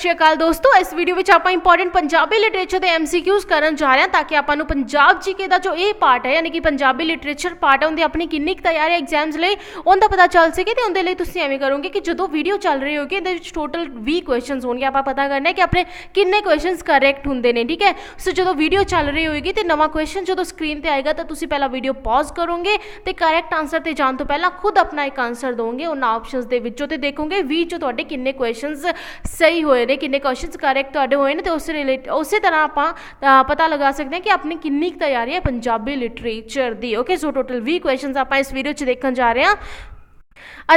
श्री अकाल दोस्तों, इस वीडियो में आप इंपॉर्टेंट पंजाबी लिटरेचर के MCQs करन जा रहे हैं ताकि आपको पंजाब जीके का जो ये पार्ट है यानी कि पंजाबी लिटरेचर पार्ट है उनकी अपनी किन्नी तैयारी एग्जाम्स लिए उनका पता चल सके। तो उनके लिए तुम एवं करोगे कि जो वीडियो चल रही होगी ये टोटल 20 क्वेश्चन होंगे, आप पता करना है कि अपने किन्ने क्वेश्चन करैक्ट होंगे ने। ठीक है, सो जो वीडियो चल रही होगी तो नवा क्वेश्चन जो स्क्रीन पर आएगा तो तुम पहला वीडियो पॉज करोगे तो करैक्ट आंसर पर जाने तो पहला खुद अपना एक आंसर दोगे उन्होंने ऑप्शनस के विचों तो देखोगे 20 जो थोड़े किन्ने क्वेश्चन सही होए ने, किन्ने क्वेश्चन करैक्ट तुहाडे होए ने, तो उस तरह आप पता लगा सकते हैं कि अपनी किन्नी तैयारी है पंजाबी लिटरेचर दी। ओके, सो टोटल 20 क्वेश्चन आप इस वीडियो च देखने जा रहे हैं।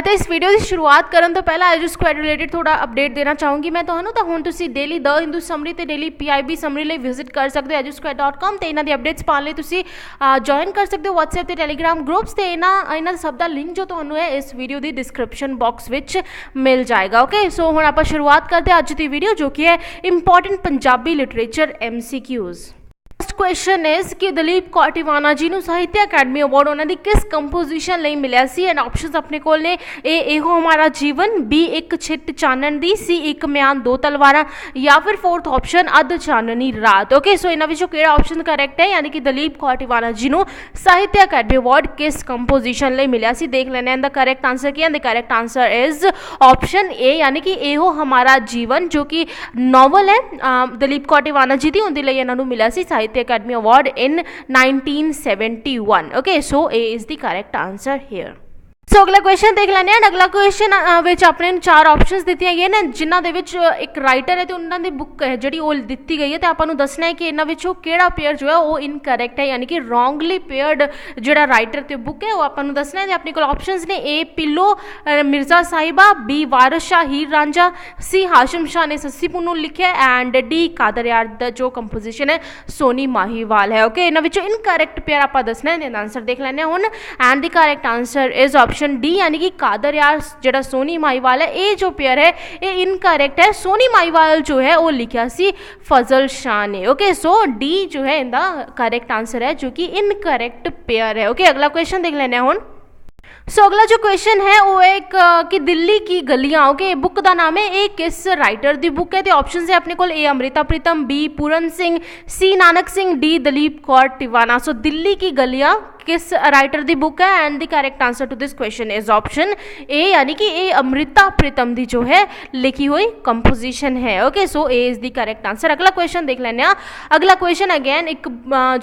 इस वीडियो की शुरुआत करने तो पहला एडुस्क्वाड रिलेटेड थोड़ा अपडेट देना चाहूँगी मैं तुहानू। तो हुण तुसीं डेली द हिंदू समरी ते डेली PIB समरी लिए विजिट कर सकते हो edusquad.com ते इन्हां दी अपडेट्स पाने लिए तुसीं जॉइन कर सकते हो WhatsApp ते Telegram ग्रुप्स ते इन्हां सब दा लिंक जो तुहानू है इस वीडियो की डिस्क्रिप्शन बॉक्स विच मिल जाएगा। ओके, सो हुण आपां शुरुआत करते हैं अज दी वीडियो जो कि है important Punjabi literature MCQs। First question is कि दलीप कौर टिवाना जी नूं साहित्य अकादमी अवार्ड उन्होंने किस कंपोजिशन लिए मिलिया सी। एंड ऑप्शंस अपने कोल ने एहो हमारा जीवन, B एक छिट चानन दी, C एक म्यान दो तलवारां, या फिर फोर्थ ऑप्शन अध चाननी रात। ओके, सो इन्हां विचों किहड़ा ऑप्शन करैक्ट है यानी कि दलीप कौर टिवाना जी नूं साहित्य अकादमी अवार्ड किस कंपोजिशन लिए मिलिया सी। देख लेने इनका करैक्ट आंसर की है। The correct answer is option A यानी कि एहो हमारा जीवन जो कि नॉवल है दलीप कौर टिवाना जी दी, उनके लिए इन्होंने मिला सी साहित्य Academy Award in 1971. Okay, so A is the correct answer here. सो अगला क्वेश्चन देख लेने। अगला क्वेश्चन अपने 4 ऑप्शंस दिए गए हैं जिन्हों के एक राइटर है तो उन्होंने बुक है जी दी गई है तो आपको दसना है कि इन्होंने केड़ा पेयर जो है वो इनकरैक्ट है यानी कि रॉन्गली पेयर्ड जो राइटर तो बुक है वो आपको दसना है। अपने को ऑप्शंस ने ए पिलो मिर्जा साहिबा, B वारिस शाह हीर रांझा, C हाशिम शाह ने सस्सी पुन्नू लिखा है एंड D कादर यार जो कंपोजिशन है सोनी माहीवाल है। ओके, इन्होंने इनकरैक्ट पेयर आप दसना है, आंसर देख लेने हुण। And the correct answer is option D यानी कि कादर यार जो सोनी माहीवाल है ये जो पेयर है ये इनकरैक्ट है। सोनी माहीवाल जो है वो लिखा सी फजल शाह ने। ओके, सो डी जो है इनका करेक्ट आंसर है जो कि इनकरैक्ट पेयर है। ओके, अगला क्वेश्चन देख लेने हुण। सो अगला जो क्वेश्चन है वो एक कि दिल्ली की गलियां। ओके, बुक का नाम है ए किस राइटर की बुक है तो ऑप्शन है अपने को ए Amrita Pritam, B Puran Singh, C Nanak Singh, D Dalip Kaur Tiwana. सो दिल्ली की गलियां किस राइटर की बुक है and the correct answer to this question is option A यानी कि ए अमृता प्रीतम की जो है लिखी हुई कंपोजिशन है। Okay, so A is the correct answer. अगला क्वेश्चन देख लेने। अगला क्वेश्चन अगेन एक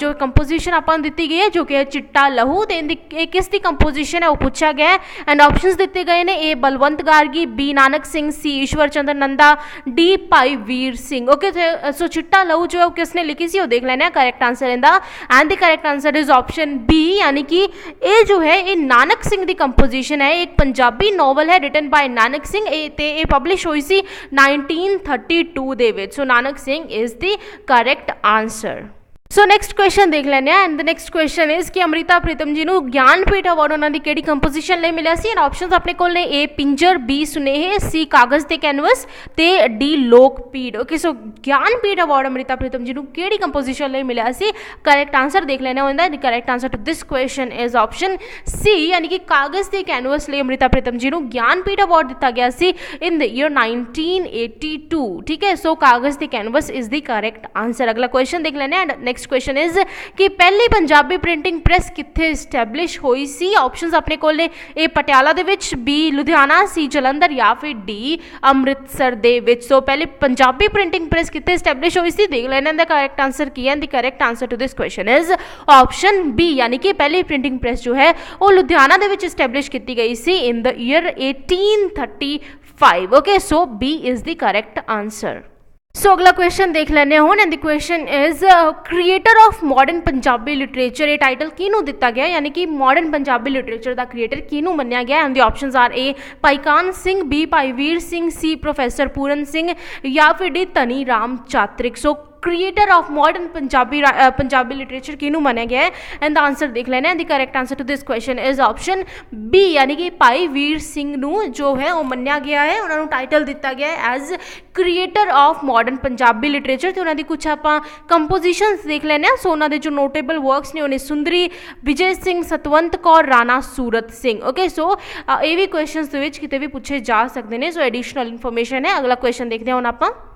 जो कंपोजिशन आपको दी गई है जो कि चिट्टा लहू तो किस दी कंपोजिशन है वो पूछा गया है एंड ऑप्शंस दिए गए हैं ए बलवंत गार्गी, B नानक सिंह, C ईश्वर चंद्र नंदा, D भाई वीर सिंह। ओके, सो चिट्टा लहू जो है किसने लिखी सी वो देख लेना। करेक्ट आंसर इनका and the correct answer is option B यानी कि ये जो है ये नानक सिंह की कंपोजिशन है। एक पंजाबी नॉवल है रिटन बाय नानक सिंह ते ये पब्लिश हुई सी 1932 दे विच। So Nanak Singh is the correct answer. So next question देख लेने and the next question is कि अमृता प्रीतम जी को ज्ञानपीठ अवार्ड उन्होंने केड़ी कंपोजिशन लिए मिला सी। ऑप्शंस अपने को ने ए पिंजर, B सुनेहे, C कागज ते कैनवस ते D लोकपीठ। ओके, सो ज्ञानपीठ अवार्ड अमृता प्रीतम जी को केड़ी कंपोजिशन लिए मिला सी। करेक्ट आंसर देख लेना होता है। The correct answer to this question is option C यानी कि कागज ते कैनवस लिए अमृता प्रीतम जी को ज्ञानपीठ अवार्ड दिता गया सी इन द ईयर 1982। ठीक है, सो कागज ते canvas is the correct answer. अगला क्वेश्चन देख लेने एंड नेक्स्ट क्वेश्चन इज कि पहली पंजाबी प्रिंटिंग प्रेस कित्थे इस्टैबलिश हुई सी। ऑप्शंस अपने को ने ए पटियाला दे विच, B लुधियाना, C जलंधर या फिर D अमृतसर दे विच। सो पहले पंजाबी प्रिंटिंग प्रेस कित्थे इस्टैबलिश हुई सी देख लेना। द करेक्ट आंसर की है। The correct answer to this question is option B यानी कि पहली प्रिंटिंग प्रेस जो है वो लुधियाना दे विच इस्टैबलिश की गई सी in the year 1835। Okay, so B is the correct answer. So अगला क्वेश्चन देख लेने हुण and the question is creator of modern Punjabi literature ये टाइटल किनू दिता गया यानी कि मॉडर्न पंजाबी लिटरेचर का क्रिएटर किनू मन्निया गया। And the options are A Bhai Kahn Singh, B Bhai Vir Singh, C professor Puran Singh या फिर D Dhani Ram Chatrik. So creator of modern Punjabi literature किनू मन्निया गया है एंड द आंसर देख लेना है। The correct answer to this question is option B यानी कि भाई वीर सिंह नू जो है वो मन्निया गया है, उन्होंने टाइटल दिता गया है as creator of modern Punjabi literature. तो उन्होंने कुछ आप कंपोजिशंस देख लेने। सो उन्होंने जो नोटेबल वर्क्स ने उन्हें सुंदरी, विजय सिंह, सतवंत कौर, राणा सूरत सिंह। ओके, सो ये भी क्वेश्चन किते भी पूछे जा सकते हैं। सो एडिशनल इन्फॉर्मेशन है। अगला क्वेश्चन देखते हैं हम आप।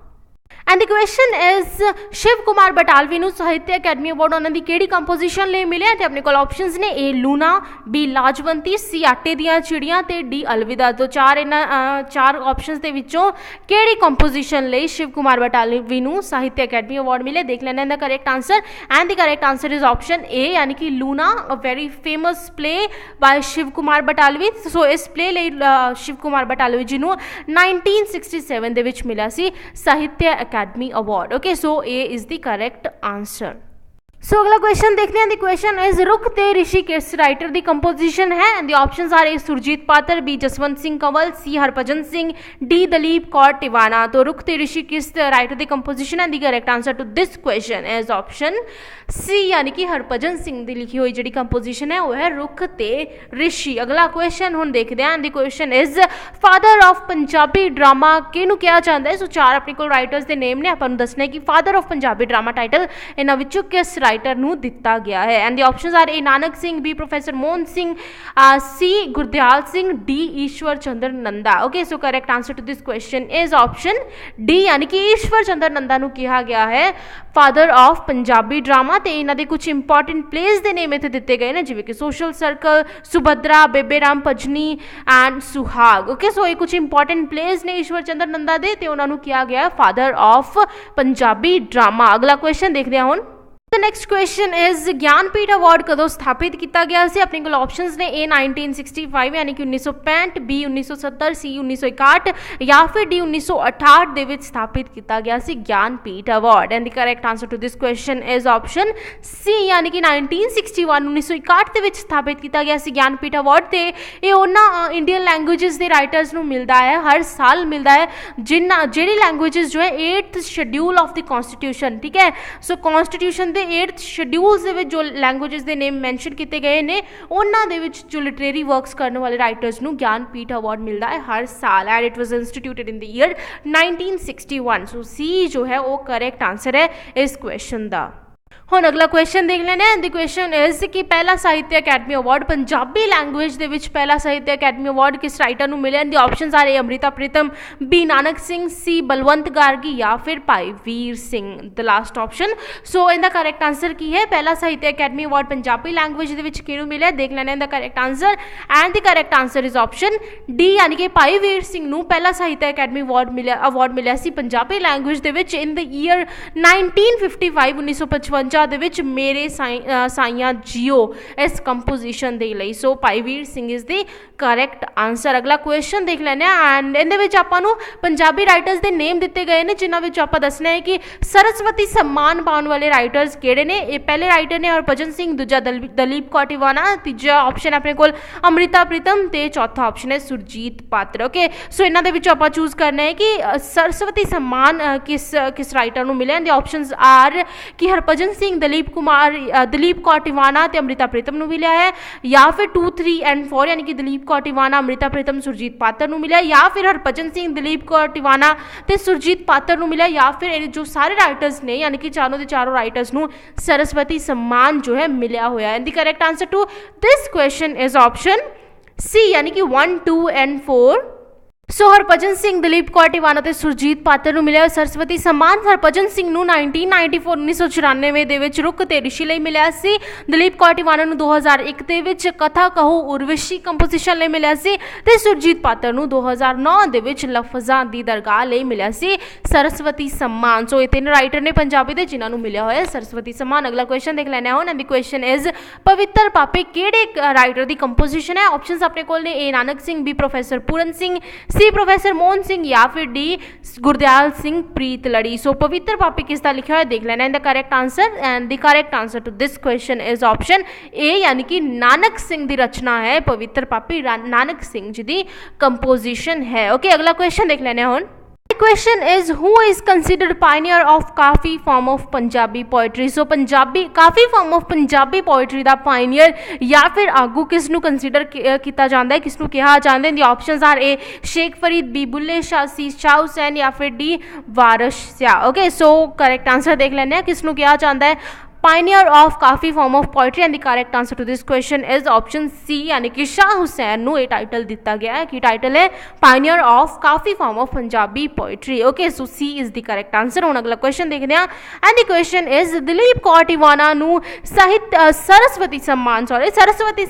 And the question is Shiv Kumar Batalvi ਨੂੰ ਸਾਹਿਤਿਆ ਅਕੈਡਮੀ ਅਵਾਰਡ ਉਹਨਾਂ ਦੀ ਕਿਹੜੀ ਕੰਪੋਜੀਸ਼ਨ ਲਈ ਮਿਲਿਆ ਤੇ ਆਪਣੇ ਕੋਲ ਆਪਸ਼ਨਸ ਨੇ A Luna, B Lajwanti, C ਆਟੇ ਦੀਆਂ ਚਿੜੀਆਂ ਤੇ D ਅਲਵਿਦਾ। ਤੋਂ ਚਾਰ ਆਪਸ਼ਨਸ ਦੇ ਵਿੱਚੋਂ ਕਿਹੜੀ ਕੰਪੋਜੀਸ਼ਨ ਲਈ शिव कुमार बटालवी ਨੂੰ ਸਾਹਿਤਿਆ ਅਕੈਡਮੀ ਅਵਾਰਡ ਮਿਲੇ ਦੇਖ ਲੈਣਾ ਇਹਦਾ correct answer. And the correct answer is option A यानी कि Loona, a very famous play by Shiv Kumar Batalvi. So इस प्ले ਲਈ शिव कुमार बटालवी जी ਨੂੰ 1967 ਦੇ ਵਿੱਚ ਮਿਲਿਆ ਸੀ Sahitya academy award. Okay, so A is the correct answer. So अगला क्वेश्चन देखते हैं। द क्वेश्चन इज रुख ते ऋषि किस राइटर दी कंपोजिशन है and the options are A Surjit Patar, B Jaswant Singh Kanwal, C Harbhajan Singh, D Dalip Kaur Tiwana. तो रुख ते ऋषि किस राइटर दी composition and the correct answer to this question is option C यानी कि हरभजन सिंह दी लिखी हुई जी कंपोजिशन है वो है रुख ते ऋषि। अगला क्वेश्चन हुण देखते हैं। The question is father of Punjabi drama किहनूं कहा जाता है। सो चार अपने कोल राइटर्स दे नेम ने, आपां नूं दसना है कि father of Punjabi drama title इन्हां विचों किस राइटर ਨੂੰ ਦਿੱਤਾ ਗਿਆ ਹੈ। And the options are A Nanak Singh, B professor Mohan Singh, C Gurdial Singh, D Ishwar Chander Nanda. Okay, so correct answer to this question is option D यानी कि ईश्वर चंद्र नंदा ਨੂੰ ਕਿਹਾ ਗਿਆ ਹੈ फादर ऑफ पंजाबी ड्रामा। ਤੇ ਇਹਨਾਂ ਦੇ ਕੁਝ ਇੰਪੋਰਟੈਂਟ ਪਲੇਸ ਦੇ ਨੇਮ ਇੱਥੇ ਦਿੱਤੇ ਗਏ ਨੇ ਜਿਵੇਂ ਕਿ ਸੋਸ਼ਲ ਸਰਕਲ, ਸੁਭਦਰਾ, ਬੇਬੇ ਰਾਮ ਭਜਨੀ ਐਂਡ ਸੁਹਾਗ। ਓਕੇ, ਸੋ ਇਹ ਕੁਝ ਇੰਪੋਰਟੈਂਟ ਪਲੇਸ ਨੇ ਈਸ਼ਵਰ ਚੰਦਰ ਨੰਦਾ ਦੇ ਤੇ ਉਹਨਾਂ ਨੂੰ ਕਿਹਾ ਗਿਆ फादर ऑफ पंजाबी ड्रामा। अगला क्वेश्चन देखते हैं ਹੁਣ। The next question is Jnanpith award कदों स्थापित किया गया से। अपने को ऑप्शंस ने A 1965 यानी कि 1965, B 1970, C 1961 या फिर D 1968 ਦੇ ਵਿੱਚ ਸਥਾਪਿਤ ਕੀਤਾ ਗਿਆ ਸੀ Jnanpith award. And the correct answer to this question is option C यानी कि 1961 1961 ਦੇ ਵਿੱਚ ਸਥਾਪਿਤ ਕੀਤਾ ਗਿਆ ਸੀ ज्ञानपीठ अवार्ड। ਤੇ ਇਹ ਉਹਨਾਂ ਇੰਡੀਅਨ ਲੈਂਗੁਏजेस ਦੇ ਰਾਈਟਰਸ ਨੂੰ ਮਿਲਦਾ ਹੈ, ਹਰ ਸਾਲ ਮਿਲਦਾ ਹੈ ਜਿਹੜੀ ਲੈਂਗੁਏजेस जो है 8th schedule of the constitution. ठीक है, सो कॉन्स्टिट्यूशन 8th शेड्यूल्स ਦੇ ਵਿੱਚ ਜੋ ਲੈਂਗੁਏजेस ਦੇ ਨੇਮ ਮੈਂਸ਼ਨ ਕੀਤੇ ਗਏ ਨੇ ਉਹਨਾਂ ਦੇ ਵਿੱਚ ਜੋ ਲਿਟਰੇਰੀ ਵਰਕਸ ਕਰਨ ਵਾਲੇ ਰਾਈਟਰਸ ਨੂੰ ज्ञानपीठ अवार्ड ਮਿਲਦਾ ਹੈ ਹਰ ਸਾਲ। And it was instituted in the year 1961। So C ਜੋ ਹੈ ਉਹ ਕਰੈਕਟ ਆਨਸਰ ਹੈ ਇਸ ਕੁਐਸਚਨ ਦਾ। ਹੁਣ ਅਗਲਾ ਕੁਐਸਚਨ ਦੇਖ ਲੈਂਦੇ ਹਾਂ। ਦ ਕੁਐਸਚਨ ਇਜ਼ ਕਿ ਪਹਿਲਾ Sahitya academy award Punjabi language ਦੇ ਵਿੱਚ ਪਹਿਲਾ ਸਾਹਿਤਿਆ ਅਕੈਡਮੀ ਅਵਾਰਡ ਕਿਸ ਰਾਈਟਰ ਨੂੰ ਮਿਲਿਆ। The options are A Amrita Pritam, B Nanak Singh, C Balwant Gargi ਜਾਂ ਫਿਰ Bhai Vir Singh the last option. So ਇਹਦਾ ਕਰੈਕਟ ਆਨਸਰ ਕੀ ਹੈ। ਪਹਿਲਾ Sahitya academy award Punjabi language ਦੇ ਵਿੱਚ ਕਿਹਨੂੰ ਮਿਲਿਆ ਦੇਖ ਲੈਂਦੇ ਹਾਂ ਇਹਦਾ correct answer. And the correct answer is option D ਯਾਨੀ ਕਿ ਭਾਈ ਵੀਰ ਸਿੰਘ ਨੂੰ ਪਹਿਲਾ ਸਾਹਿਤਿਆ ਅਕੈਡਮੀ ਅਵਾਰਡ ਮਿਲਿਆ ਸੀ ਪੰਜਾਬੀ ਲੈਂਗੁਏਜ ਦੇ ਵਿੱਚ ਇਨ ਦ ਈਅਰ 1955 1955 ਦੇ ਵਿੱਚ ਮੇਰੇ ਸਾਈਆਂ ਜੀਓ ਇਸ ਕੰਪੋਜੀਸ਼ਨ ਦੇ ਲਈ। So Bhai Vir Singh is the correct answer. ਅਗਲਾ ਕੁਐਸਚਨ ਦੇਖ ਲੈਂਦੇ ਹਾਂ। ਐਂਡ ਇਹਦੇ ਵਿੱਚ ਆਪਾਂ ਨੂੰ ਪੰਜਾਬੀ ਰਾਈਟਰਸ ਦੇ ਨੇਮ ਦਿੱਤੇ ਗਏ ਨੇ ਜਿਨ੍ਹਾਂ ਵਿੱਚ ਆਪਾਂ ਦੱਸਣਾ ਹੈ ਕਿ ਸਰਸਵਤੀ सम्मान ਪਾਉਣ ਵਾਲੇ ਰਾਈਟਰਸ ਕਿਹੜੇ ਨੇ। ਇਹ ਪਹਿਲੇ ਰਾਈਟਰ ਨੇ ਹਰਭਜਨ ਸਿੰਘ, ਦੂਜਾ ਦਲੀਪ ਕੌਰ ਟਿਵਾਣਾ, ਤੀਜਾ ਆਪਸ਼ਨ ਆਪਣੇ ਕੋਲ ਅਮ੍ਰਿਤਾ ਪ੍ਰੀਤਮ ਤੇ ਚੌਥਾ ਆਪਸ਼ਨ ਹੈ ਸੁਰਜੀਤ ਪਾਤਰ। ਓਕੇ, ਸੋ ਇਹਨਾਂ ਦੇ ਵਿੱਚੋਂ ਆਪਾਂ ਚੂਜ਼ ਕਰਨਾ ਹੈ ਕਿ ਸਰਸਵਤੀ सम्मान ਕਿਸ ਰਾਈਟਰ ਨੂੰ ਮਿਲਿਆ। ਦੇ ਆਪਸ਼ਨਸ ਆਰ ਕਿ ਹਰਭਜਨ ਸਿੰਘ, ਦਲੀਪ ਕੌਰ ਟਿਵਾਣਾ ਤੇ ਅਮ੍ਰਿਤਾ ਪ੍ਰੀਤਮ ਨੂੰ ਮਿਲਿਆ ਹੈ ਜਾਂ ਫਿਰ 2, 3 ਐਂਡ 4 यानी कि दलीप कौर टिवाना, अमृता प्रीतम, सुरजीत पात्र ਨੂੰ ਮਿਲਿਆ ਜਾਂ ਫਿਰ ਹਰਭਜਨ ਸਿੰਘ, ਦਲੀਪ ਕੌਰ ਟਿਵਾਣਾ ਤੇ ਸੁਰਜੀਤ ਪਾਤਰ ਨੂੰ ਮਿਲਿਆ ਜਾਂ ਫਿਰ ਇਹ ਜੋ ਸਾਰੇ ਰਾਈਟਰਸ ਨੇ यानी कि ਚਾਰੋਂ ਦੇ ਚਾਰੋਂ ਰਾਈਟਰਸ ਨੂੰ ਸਰਸਵਤੀ सम्मान जो है ਮਿਲਿਆ ਹੋਇਆ ਹੈ। The correct answer to this question is option C यानी कि 1, 2 ਐਂਡ 4। सो हरभजन सिंह, दलीप कौर टिवाना ਤੇ ਸੁਰਜੀਤ ਪਾਤਰ ਨੂੰ ਮਿਲਿਆ ਸਰਸਵਤੀ सम्मान। ਹਰਭਜਨ ਸਿੰਘ ਨੂੰ 1994 1994 ਦੇ ਵਿੱਚ ਰੁੱਖ ਤੇ ਰਿਸ਼ੀ ਲਈ ਮਿਲਿਆ ਸੀ। ਦਲੀਪ ਕੌਰ ਟਿਵਾਣਾ ਨੂੰ 2001 ਦੇ ਵਿੱਚ ਕਥਾ ਕਹੋ ਉਰਵਸ਼ੀ ਕੰਪੋਜੀਸ਼ਨ ਲਈ ਮਿਲਿਆ ਸੀ ਤੇ ਸੁਰਜੀਤ ਪਾਤਰ ਨੂੰ 2009 ਦੇ ਵਿੱਚ ਲਫ਼ਜ਼ਾਂ ਦੀ ਦਰਗਾਹ ਲਈ ਮਿਲਿਆ ਸੀ ਸਰਸਵਤੀ सम्मान। ਸੋ ਇਹ ਤਿੰਨ ਰਾਈਟਰ ਨੇ ਪੰਜਾਬੀ ਦੇ ਜਿਨ੍ਹਾਂ ਨੂੰ ਮਿਲਿਆ ਹੋਇਆ ਸਰਸਵਤੀ सम्मान। ਅਗਲਾ ਕੁਐਸਚਨ ਦੇਖ ਲੈਣਾ ਹੁਣ। And the question is Pavitra Papi ਕਿਹੜੇ ਰਾਈਟਰ ਦੀ ਕੰਪੋਜੀਸ਼ਨ ਹੈ। ਆਪਸ਼ਨਸ ਆਪਣੇ ਕੋਲ ਨੇ A Nanak Singh, B professor Puran Singh, C professor Mohan Singh या फिर डी गुरदयाल सिंह प्रीत लड़ी। सो पवित्र पापी किसका लिखा हुआ है देख लेना। The correct answer and the correct answer to this question is option A यानी कि नानक सिंह की रचना है पवित्र पापी नानक सिंह जी की कंपोजिशन है। ओके, अगला क्वेश्चन देख लेना हुण। question is who is considered pioneer of Kaafi form of Punjabi poetry। so Punjabi काफ़ी form of Punjabi poetry the pioneer ਜਾਂ ਫਿਰ ਆਗੂ ਕਿਸ ਨੂੰ ਕੰਸੀਡਰ ਕੀਤਾ ਜਾਂਦਾ ਹੈ, ਕਿਸ ਨੂੰ ਕਿਹਾ ਜਾਂਦਾ ਹੈ। The options are A Sheikh Farid, B Bulleh Shah, C Shah Hussain ਜਾਂ ਫਿਰ D Waris Shah. Okay, so correct answer ਦੇਖ ਲੈਂਦੇ ਹਾਂ ਕਿਸ ਨੂੰ ਕਿਹਾ ਜਾਂਦਾ ਹੈ pioneer of Kafi form of poetry and the correct answer to this question is option C यानी कि शाह हुसैन ਨੂੰ ਇਹ टाइटल दिता गया है कि टाइटल है pioneer of Kafi form of Punjabi poetry. Okay so C is the correct answer. ਹੁਣ अगला क्वेश्चन देखते हैं and the question is Dalip Kaur Tiwana ਨੂੰ सरस्वती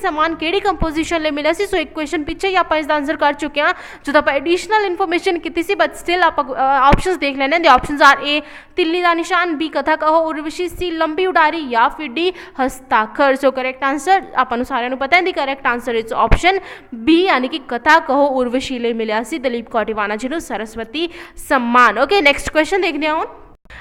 सम्मान ਕਿਹੜੀ ਕੰਪੋਜੀਸ਼ਨ ਲਈ ਮਿਲਿਆ ਸੀ। ਸੋ ਇੱਕ ਕੁਐਸਚਨ ਪਿੱਛੇ ਹੀ ਆਪਾਂ ਇਸ ਦਾ ਆਨਸਰ ਕਰ ਚੁੱਕੇ ਹਾਂ ਜਦੋਂ ਆਪਾਂ ਐਡੀਸ਼ਨਲ ਇਨਫੋਰਮੇਸ਼ਨ ਕੀਤੀ ਸੀ, ਬਟ ਸਟਿਲ ਆਪਾਂ ਆਪਸ਼ਨਸ ਦੇਖ ਲੈਣੇ ਨੇ। ਦ ਆਪਸ਼ਨਸ ਆਰ ए तिल्ली ਦਾ ਨਿਸ਼ਾਨ, बी कथा कहो उर्वशी, सी लंबी उडारी या फिर डी हस्ताक्षर। सो करेक्ट आंसर ਆਪਾਂ ਨੂੰ ਸਾਰਿਆਂ ਨੂੰ ਪਤਾ ਹੈ, the correct answer is option B यानी कि कथा कहो उर्वशी ਲਈ ਮਿਲਿਆ ਸੀ ਦਲੀਪ ਕੌਰ ਟਿਵਾਣਾ ਜੀ ਨੂੰ सरस्वती सम्मान। ओके नेक्स्ट क्वेश्चन देखते हैं ਹੁਣ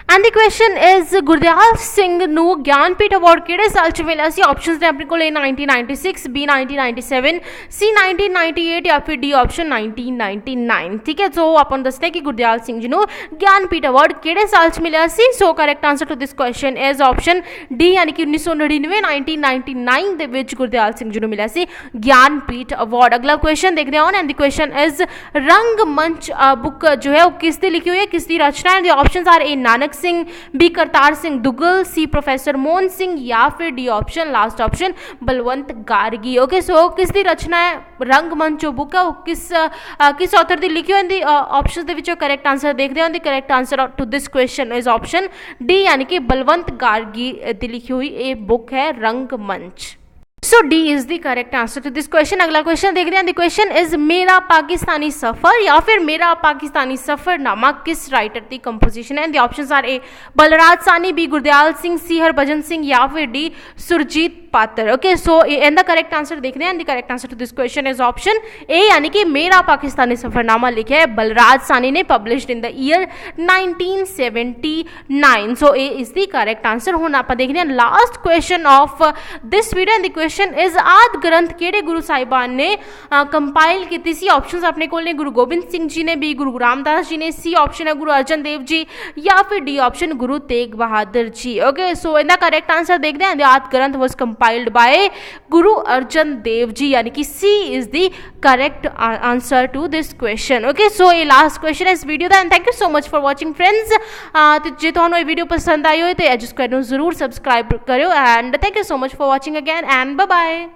and the question is Gurdial Singh ਨੂੰ ज्ञानपीठ अवार्ड ਕਿਹੜੇ ਸਾਲ 'ਚ ਮਿਲਿਆ ਸੀ। ऑप्शंस ਨੇ ਆਪਣੇ ਕੋਲ A 1996, B 1997, C 1998 ਜਾਂ ਫਿਰ D ऑप्शन 1999। ठीक है, सो ਆਪਾਂ ਨੂੰ ਦੱਸਦੇ ਕਿ ਗੁਰਦਿਆਲ ਸਿੰਘ ਜੀ ਨੂੰ ज्ञानपीठ अवार्ड ਕਿਹੜੇ ਸਾਲ 'ਚ ਮਿਲਿਆ ਸੀ। So correct answer to this question is option D यानी कि 1999 1999 ਦੇ ਵਿੱਚ ਗੁਰਦਿਆਲ ਸਿੰਘ ਜੀ ਨੂੰ ਮਿਲਿਆ ਸੀ ज्ञानपीठ अवार्ड। अगला क्वेश्चन देखते हैं एंड द क्वेश्चन इज रंगमंच बुक जो है वो किस दी लिखी हुई है, किस दी रचना है। The options are A Nanak Singh, B Kartar Singh Duggal, C professor Mohan Singh या फिर D option last option Balwant Gargi. Okay so किस दी रचना है रंगमंच जो बुक है वो किस ऑथर दी लिखी हुई है। ऑप्शंस दे विचों करेक्ट आंसर देखते हैं। The correct answer to this question is option D यानी कि बलवंत गार्गी दी लिखी हुई ये बुक है Rangmanch. So D is the correct answer to this question. अगला क्वेश्चन देखते हैं। द क्वेश्चन इज मेरा पाकिस्तानी सफर या फिर मेरा पाकिस्तानी सफरनामा किस राइटर की कंपोजिशन है। The options are A Balraj Sahni, B Gurdial Singh, C Harbhajan Singh या फिर D Surjit Patar. Okay so in the correct answer देखते हैं। The correct answer to this question is option A यानी कि मेरा पाकिस्तानी सफरनामा लिखा है बलराज सानी ने, published in the year 1979। So A is the correct answer. हुण आपां देखते हैं last question of this video and the question is आदि ग्रंथ किहड़े गुरु साहिबान ने कंपाइल की सी। ऑप्शंस अपने कोल ने गुरु गोबिंद सिंह जी ने, बी गुरु रामदास जी ने, सी ऑप्शन है गुरु अर्जन देव जी या फिर D option Guru Tegh Bahadur ji. Okay so in the correct answer देखते हैं। Adi Granth was compiled by Guru Arjan Dev Ji यानी कि C is the correct answer to this question। Okay so ये last question है इस वीडियो का and thank you so much for watching friends. तो जे तुहानू ये वीडियो पसंद आई हो तो एजुस्क्वाड नू जरूर सब्सक्राइब करो and thank you so much for watching again and bye bye.